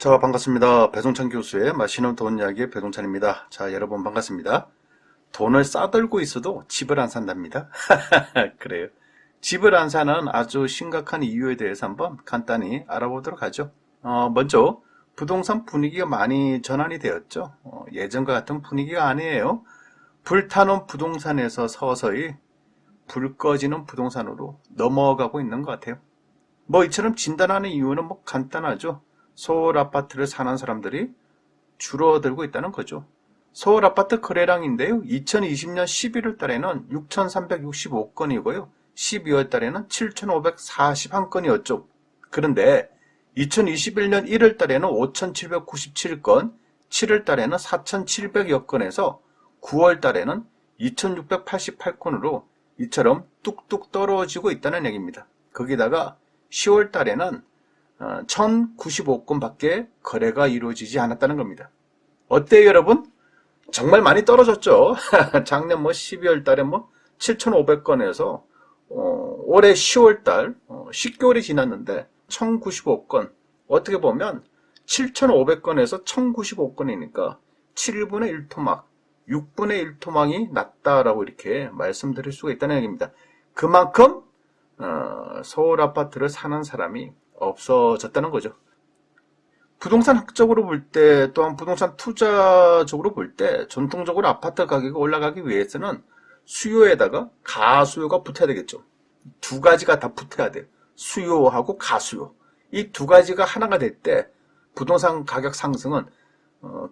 자, 반갑습니다. 배종찬 교수의 맛있는 돈 이야기의 배종찬입니다. 자, 여러분 반갑습니다. 돈을 싸들고 있어도 집을 안 산답니다. 그래요. 집을 안 사는 아주 심각한 이유에 대해서 한번 간단히 알아보도록 하죠. 먼저 부동산 분위기가 많이 전환이 되었죠. 예전과 같은 분위기가 아니에요. 불타는 부동산에서 서서히 불 꺼지는 부동산으로 넘어가고 있는 것 같아요. 이처럼 진단하는 이유는 간단하죠. 서울 아파트를 사는 사람들이 줄어들고 있다는 거죠. 서울 아파트 거래량인데요. 2020년 11월 달에는 6,365건이고요. 12월 달에는 7,541건이었죠. 그런데 2021년 1월 달에는 5,797건, 7월 달에는 4,700여 건에서 9월 달에는 2,688건으로 이처럼 뚝뚝 떨어지고 있다는 얘기입니다. 거기다가 10월 달에는 1,095건밖에 거래가 이루어지지 않았다는 겁니다. 어때요, 여러분? 정말 많이 떨어졌죠. 작년 12월 달에 7,500건에서 올해 10월 달 10개월이 지났는데 1,095건. 어떻게 보면 7,500건에서 1,095건이니까 7분의 1토막, 6분의 1토막이 낮다라고 이렇게 말씀드릴 수가 있다는 얘기입니다. 그만큼 서울 아파트를 사는 사람이 없어졌다는 거죠. 부동산 학적으로 볼 때, 또한 부동산 투자적으로 볼 때 전통적으로 아파트 가격이 올라가기 위해서는 수요에다가 가수요가 붙어야 되겠죠. 두 가지가 다 붙어야 돼요. 수요하고 가수요. 이 두 가지가 하나가 될 때 부동산 가격 상승은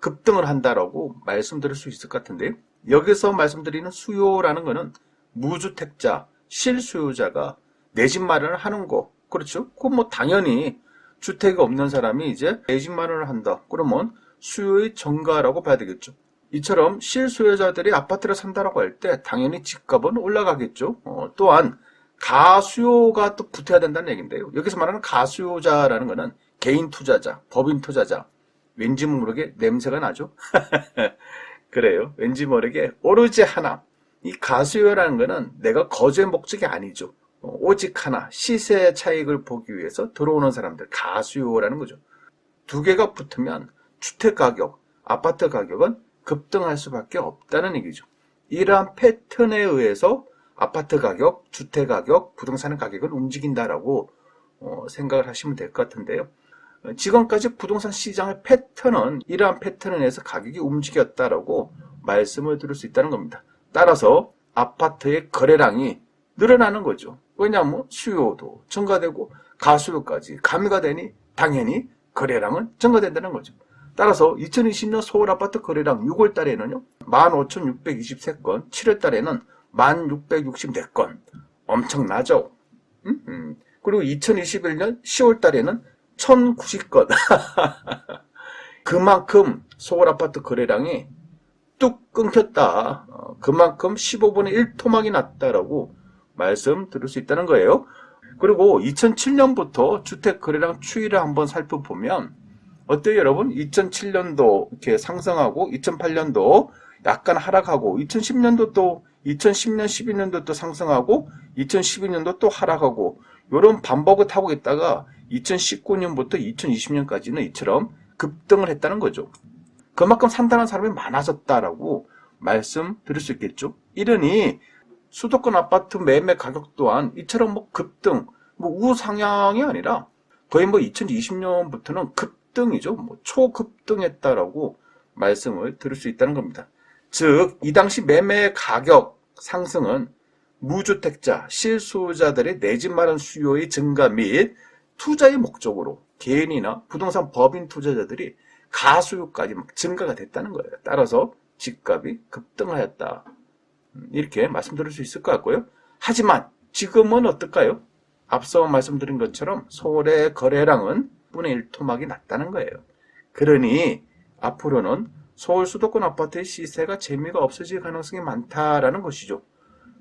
급등을 한다라고 말씀드릴 수 있을 것 같은데요. 여기서 말씀드리는 수요라는 거는 무주택자, 실수요자가 내 집 마련을 하는 거, 그렇죠? 그건 당연히 주택이 없는 사람이 이제 내 집 마련을 한다. 그러면 수요의 증가라고 봐야 되겠죠. 이처럼 실수요자들이 아파트를 산다라고 할 때 당연히 집값은 올라가겠죠. 또한 가수요가 또 붙어야 된다는 얘기인데요. 여기서 말하는 가수요자라는 거는 개인 투자자, 법인 투자자. 왠지 모르게 냄새가 나죠. 그래요. 왠지 모르게 오로지 하나. 이 가수요라는 거는 내가 거주의 목적이 아니죠. 오직 하나, 시세 차익을 보기 위해서 들어오는 사람들, 가수요라는 거죠. 두 개가 붙으면 주택 가격, 아파트 가격은 급등할 수밖에 없다는 얘기죠. 이러한 패턴에 의해서 아파트 가격, 주택 가격, 부동산 가격을 움직인다라고 생각을 하시면 될 것 같은데요. 지금까지 부동산 시장의 패턴은 이러한 패턴에 의해서 가격이 움직였다라고 말씀을 드릴 수 있다는 겁니다. 따라서 아파트의 거래량이 늘어나는 거죠. 왜냐하면 수요도 증가되고 가수요까지 가미가 되니 당연히 거래량은 증가된다는 거죠. 따라서 2020년 서울 아파트 거래량 6월 달에는요. 15,623건, 7월 달에는 1,664건. 엄청나죠? 그리고 2021년 10월 달에는 1,090건. 그만큼 서울 아파트 거래량이 뚝 끊겼다. 그만큼 15분의 1토막이 났다라고 말씀드릴 수 있다는 거예요. 그리고 2007년부터 주택 거래량 추이를 한번 살펴보면 어때요, 여러분? 2007년도 이렇게 상승하고 2008년도 약간 하락하고 2010년도 또 2010년, 12년도 또 상승하고 2012년도 또 하락하고 이런 반복을 타고 있다가 2019년부터 2020년까지는 이처럼 급등을 했다는 거죠. 그만큼 산다는 사람이 많아졌다라고 말씀드릴 수 있겠죠. 이러니 수도권 아파트 매매 가격 또한 이처럼 급등, 우상향이 아니라 거의 2020년부터는 급등이죠. 초급등했다라고 말씀을 드릴 수 있다는 겁니다. 즉, 이 당시 매매 가격 상승은 무주택자, 실수요자들의 내 집 마련 수요의 증가 및 투자의 목적으로 개인이나 부동산 법인 투자자들이 가수요까지 증가가 됐다는 거예요. 따라서 집값이 급등하였다. 이렇게 말씀드릴 수 있을 것 같고요. 하지만 지금은 어떨까요? 앞서 말씀드린 것처럼 서울의 거래량은 1분의 1토막이 낮다는 거예요. 그러니 앞으로는 서울 수도권 아파트의 시세가 재미가 없어질 가능성이 많다라는 것이죠.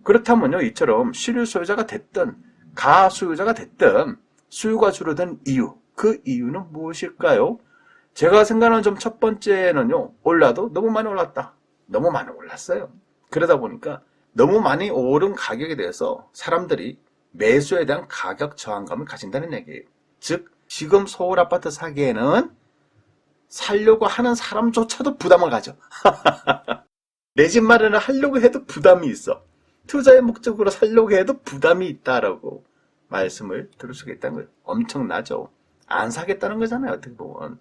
그렇다면요, 이처럼 실수요자가 됐든 가수요자가 됐든 수요가 줄어든 이유, 그 이유는 무엇일까요? 제가 생각하는 점 첫 번째는요, 올라도 너무 많이 올랐다. 너무 많이 올랐어요. 그러다 보니까 너무 많이 오른 가격에 대해서 사람들이 매수에 대한 가격 저항감을 가진다는 얘기예요. 즉, 지금 서울 아파트 사기에는 살려고 하는 사람조차도 부담을 가져. 내 집 마련을 하려고 해도 부담이 있어. 투자의 목적으로 살려고 해도 부담이 있다라고 말씀을 들을 수가 있다는 거예요. 엄청나죠. 안 사겠다는 거잖아요, 어떻게 보면.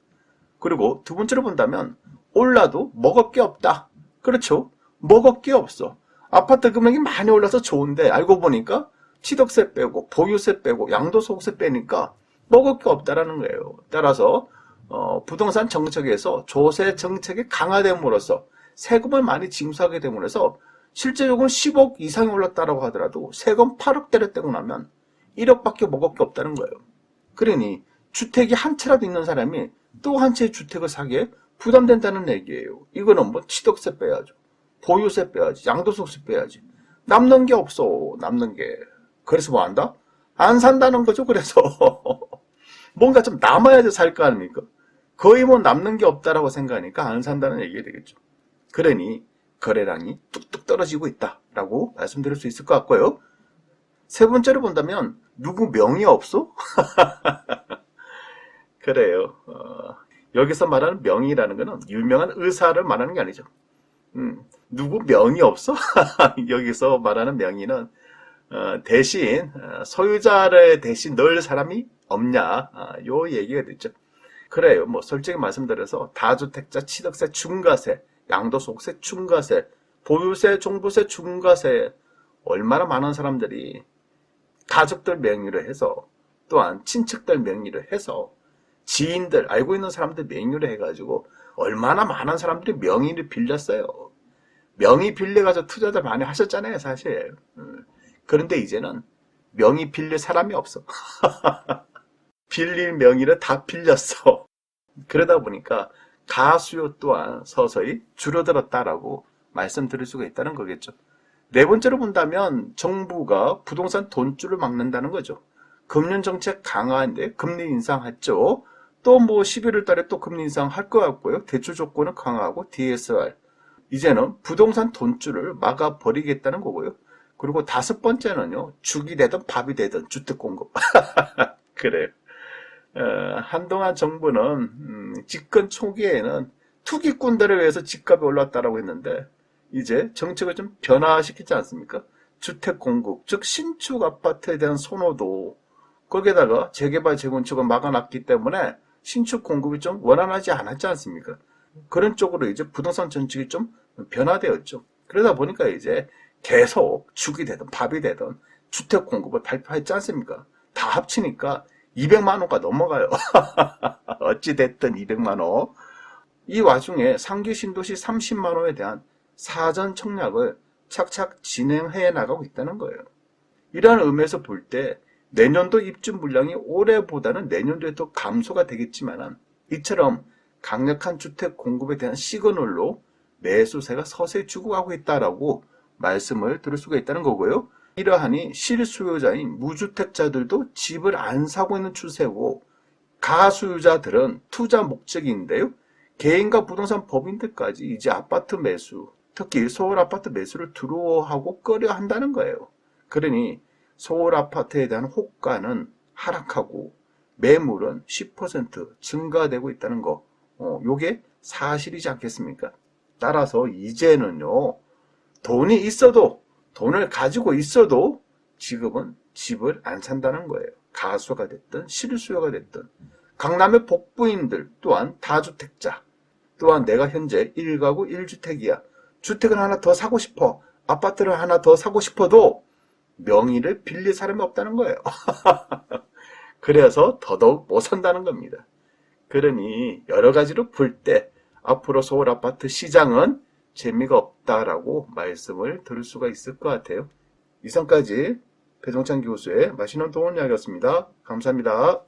그리고 두 번째로 본다면 올라도 먹을 게 없다. 그렇죠. 먹을 게 없어. 아파트 금액이 많이 올라서 좋은데 알고 보니까 취득세 빼고 보유세 빼고 양도소득세 빼니까 먹을 게 없다라는 거예요. 따라서 부동산 정책에서 조세 정책이 강화됨으로써 세금을 많이 징수하게 됨으로써 실제적으로 10억 이상이 올랐다라고 하더라도 세금 8억대를 떼고 나면 1억밖에 먹을 게 없다는 거예요. 그러니 주택이 한 채라도 있는 사람이 또 한 채의 주택을 사기에 부담된다는 얘기예요. 이거는 뭐 취득세 빼야죠. 보유세 빼야지. 양도소득세 빼야지. 남는 게 없어. 남는 게. 그래서 뭐 한다? 안 산다는 거죠. 그래서 뭔가 좀 남아야지 살 거 아닙니까? 거의 뭐 남는 게 없다라고 생각하니까 안 산다는 얘기가 되겠죠. 그러니 거래량이 뚝뚝 떨어지고 있다라고 말씀드릴 수 있을 것 같고요. 세 번째로 본다면 누구 명의 없어? 그래요. 여기서 말하는 명의라는 것은 유명한 의사를 말하는 게 아니죠. 누구 명의 없어? 여기서 말하는 명의는 대신 소유자를 대신 넣을 사람이 없냐, 요 얘기가 됐죠. 그래요. 뭐 솔직히 말씀드려서 다주택자 취득세 중과세, 양도소득세 중과세, 보유세, 종부세 중과세 얼마나 많은 사람들이 가족들 명의로 해서 또한 친척들 명의로 해서 지인들, 알고 있는 사람들 명의로 해가지고 얼마나 많은 사람들이 명의를 빌렸어요. 명의 빌려가지고 투자들 많이 하셨잖아요, 사실. 그런데 이제는 명의 빌릴 사람이 없어. 빌릴 명의를 다 빌렸어. 그러다 보니까 가수요 또한 서서히 줄어들었다라고 말씀드릴 수가 있다는 거겠죠. 네 번째로 본다면 정부가 부동산 돈줄을 막는다는 거죠. 금융정책 강화인데 금리 인상했죠. 또 뭐 11월 달에 또 금리 인상할 것 같고요. 대출 조건을 강화하고 DSR. 이제는 부동산 돈줄을 막아버리겠다는 거고요. 그리고 다섯 번째는요. 죽이 되든 밥이 되든 주택 공급. 그래요. 한동안 정부는 집권 초기에는 투기꾼들에 의해서 집값이 올랐다라고 했는데 이제 정책을 좀 변화시키지 않습니까? 주택 공급, 즉 신축 아파트에 대한 선호도 거기에다가 재개발 재건축을 막아놨기 때문에 신축 공급이 좀 원활하지 않았지 않습니까? 그런 쪽으로 이제 부동산 정책이 좀 변화되었죠. 그러다 보니까 이제 계속 죽이 되든 밥이 되든 주택 공급을 발표했지 않습니까? 다 합치니까 200만 원가 넘어가요. 어찌됐든 200만 원. 이 와중에 상기 신도시 30만 원에 대한 사전 청약을 착착 진행해 나가고 있다는 거예요. 이러한 의미에서 볼 때 내년도 입주 물량이 올해보다는 내년도에 더 감소가 되겠지만 이처럼 강력한 주택 공급에 대한 시그널로 매수세가 서서히 죽어가고 있다라고 말씀을 드릴 수가 있다는 거고요. 이러하니 실수요자인 무주택자들도 집을 안 사고 있는 추세고 가수요자들은 투자 목적인데요. 개인과 부동산 법인들까지 이제 아파트 매수, 특히 서울 아파트 매수를 두려워하고 꺼려 한다는 거예요. 그러니 서울 아파트에 대한 호가는 하락하고 매물은 10% 증가되고 있다는 거, 요게 사실이지 않겠습니까? 따라서 이제는요, 돈이 있어도, 돈을 가지고 있어도 지금은 집을 안 산다는 거예요. 가수가 됐든 실수요가 됐든. 강남의 복부인들 또한 다주택자, 또한 내가 현재 1가구 1주택이야. 주택을 하나 더 사고 싶어. 아파트를 하나 더 사고 싶어도 명의를 빌릴 사람이 없다는 거예요. 그래서 더더욱 못 산다는 겁니다. 그러니 여러 가지로 볼 때 앞으로 서울 아파트 시장은 재미가 없다라고 말씀을 드릴 수가 있을 것 같아요. 이상까지 배종찬 교수의 맛있는 동원 이야기였습니다. 감사합니다.